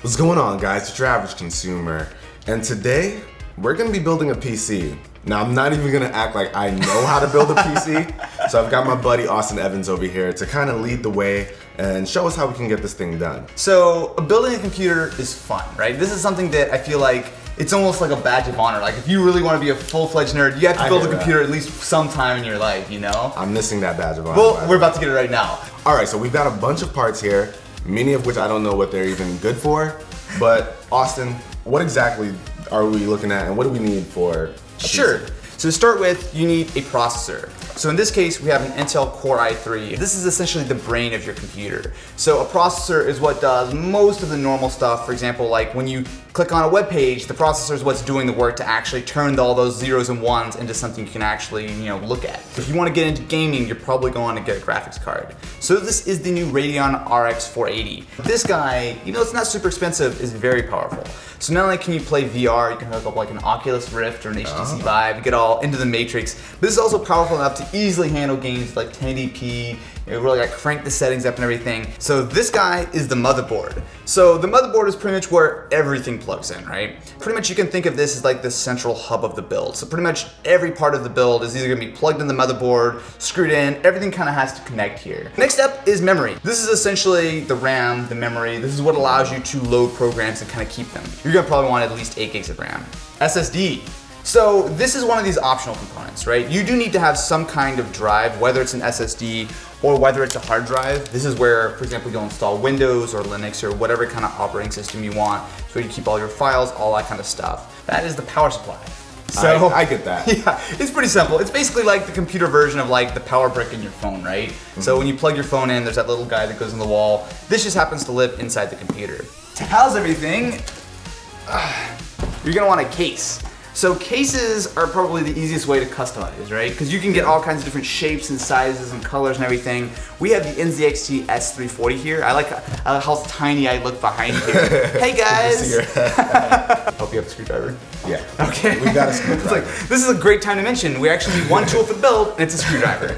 What's going on, guys? It's your average consumer, and today we're gonna be building a PC. Now, I'm not even gonna act like I know how to build a PC, so I've got my buddy Austin Evans over here to kind of lead the way and show us how we can get this thing done. So, building a computer is fun, right? This is something that I feel like it's almost like a badge of honor. Like, if you really want to be a full-fledged nerd, you have to build a computer at least sometime in your life, you know? I'm missing that badge of honor. Well, we're about to get it right now. All right, so we've got a bunch of parts here, many of which I don't know what they're even good for, but Austin, what exactly are we looking at and what do we need for a Sure. PC? So to start with, you need a processor. So in this case, we have an Intel Core i3. This is essentially the brain of your computer. So a processor is what does most of the normal stuff. For example, like when you click on a web page, the processor is what's doing the work to actually turn all those zeros and ones into something you can actually, look at. If you want to get into gaming, you're probably going to get a graphics card. So this is the new Radeon RX 480. This guy, it's not super expensive, is very powerful. So not only can you play VR, you can hook up like an Oculus Rift or an HTC Vive, get all into the matrix, but this is also powerful enough to easily handle games like 1080p, really like crank the settings up and everything. So this guy is the motherboard. So the motherboard is pretty much where everything plugs in, right? Pretty much you can think of this as like the central hub of the build. So pretty much every part of the build is either gonna be plugged in the motherboard, screwed in, everything kind of has to connect here. Next up is memory. This is essentially the RAM, the memory. This is what allows you to load programs and kind of keep them. You're gonna probably want at least 8 gigs of RAM. SSD. So this is one of these optional components, right? You do need to have some kind of drive, whether it's an SSD or whether it's a hard drive. This is where, for example, you'll install Windows or Linux or whatever kind of operating system you want, so you keep all your files, all that kind of stuff. That is the power supply. So I get that. Yeah, it's pretty simple. It's basically like the computer version of like the power brick in your phone, right? So when you plug your phone in, there's that little guy that goes in the wall. This just happens to live inside the computer. To house everything, you're gonna want a case. So cases are probably the easiest way to customize, right? Because you can get all kinds of different shapes and sizes and colors and everything. We have the NZXT S340 here. I like how tiny I look behind here. Hey guys! Hope you have a screwdriver. Yeah. Okay. We got a screwdriver. This is a great time to mention. We actually need one tool for the build, and it's a screwdriver.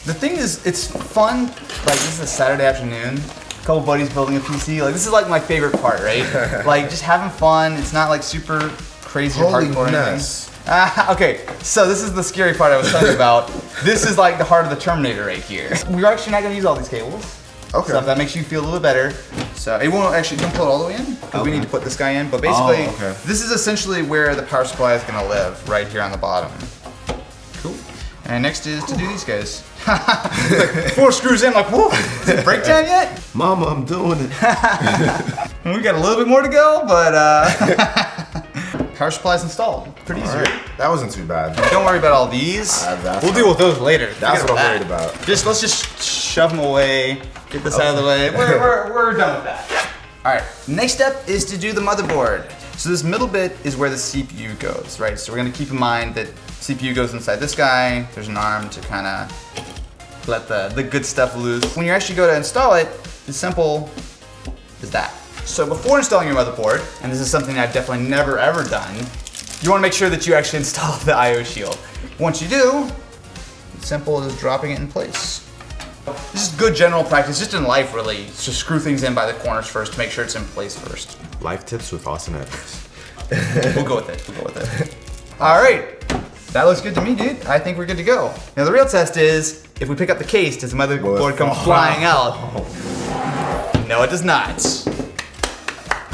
The thing is, it's fun. Like, this is a Saturday afternoon. A couple buddies building a PC. Like, this is like my favorite part, right? Like, just having fun. It's not like super crazy or hardcore or anything. Okay, so this is the scary part I was telling you about. This is like the heart of the Terminator right here. We're actually not gonna use all these cables. Okay. So if that makes you feel a little bit better. So it won't actually, don't pull it all the way in, because we need to put this guy in. But basically, this is essentially where the power supply is gonna live, right here on the bottom. Cool. And next is to do these guys. Like 4 screws in, like, whoa, is it break time yet? Mama, I'm doing it. We got a little bit more to go, but power supply's installed. Pretty easy, right? That wasn't too bad. Don't worry about all these. We'll deal with those later. That's what I'm worried about. Let's just shove them away. Get this out of the way. We're done with that. All right. Next step is to do the motherboard. So this middle bit is where the CPU goes, right? So we're gonna keep in mind that CPU goes inside this guy. There's an arm to kind of let the good stuff loose. When you actually go to install it, it's simple as that. So before installing your motherboard, and this is something I've definitely never ever done, you want to make sure that you actually install the I/O shield. Once you do, it's simple as dropping it in place. This is good general practice, just in life really. Just screw things in by the corners first to make sure it's in place first. Life tips with Austin Evans. We'll go with it. All right, that looks good to me, dude. I think we're good to go. Now the real test is, if we pick up the case, does the motherboard come flying out? No, it does not.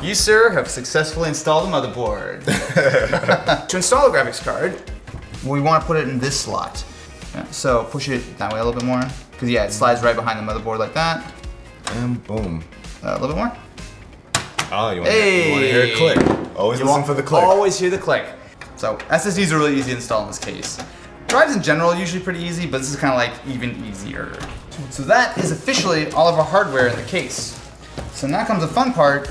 You, sir, have successfully installed the motherboard. To install a graphics card, we want to put it in this slot. Yeah, so push it that way a little bit more. Because yeah, it slides right behind the motherboard like that. And boom. A little bit more. Oh, you want to hear it click. Always listen for the click. Always hear the click. So SSDs are really easy to install in this case. Drives in general are usually pretty easy, but this is kind of like even easier. So that is officially all of our hardware in the case. So now comes the fun part.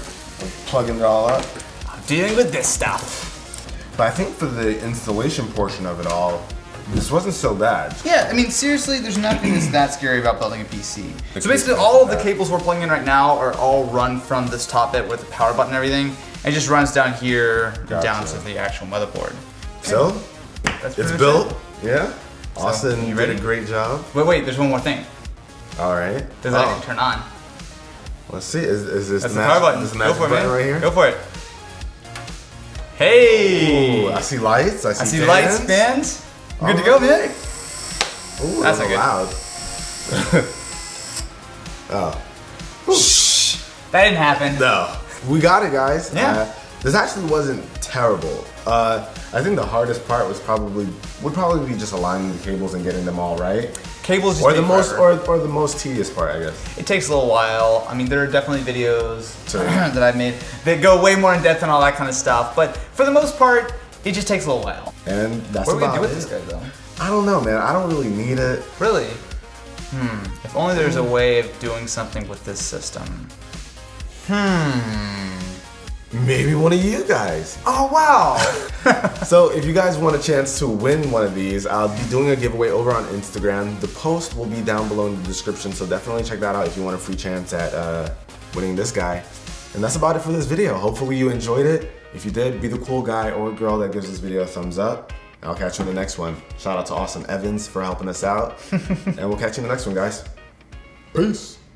Plugging it all up. I'm dealing with this stuff. But I think for the installation portion of it all, this wasn't so bad. Yeah, I mean, seriously, there's nothing that's that scary about building a PC. So basically, all of the cables we're plugging in right now are all run from this top bit with the power button and everything. And it just runs down here, down to the actual motherboard. So, it's built. Yeah. Austin, you you ready? did a great job. Wait, there's one more thing. All right. Does that turn on? Let's see. Is this That's the the power magic, button. this the Go magic for it, button man. right here? Go for it. Hey! Ooh, I see lights. I see fans. lights, fans. Good to go, man. Ooh, That's not good. Loud. Oh. Shh. That didn't happen. No. We got it, guys. Yeah. This actually wasn't terrible. I think the hardest part would probably be just aligning the cables and getting them all right. Cables just Or take the most forever. or the most tedious part, I guess. It takes a little while. I mean, there are definitely videos Sure. that I've made that go way more in depth and all that kind of stuff. But for the most part, it just takes a little while. And that's What are we about gonna do with it. this guy, though? I don't know, man. I don't really need it. Really? If only there's a way of doing something with this system. Maybe one of you guys. Oh, wow. So if you guys want a chance to win one of these, I'll be doing a giveaway over on Instagram. The post will be down below in the description, so definitely check that out if you want a free chance at winning this guy. And that's about it for this video. Hopefully you enjoyed it. If you did, be the cool guy or girl that gives this video a thumbs up. I'll catch you in the next one. Shout out to Austin Evans for helping us out. And we'll catch you in the next one, guys. Peace.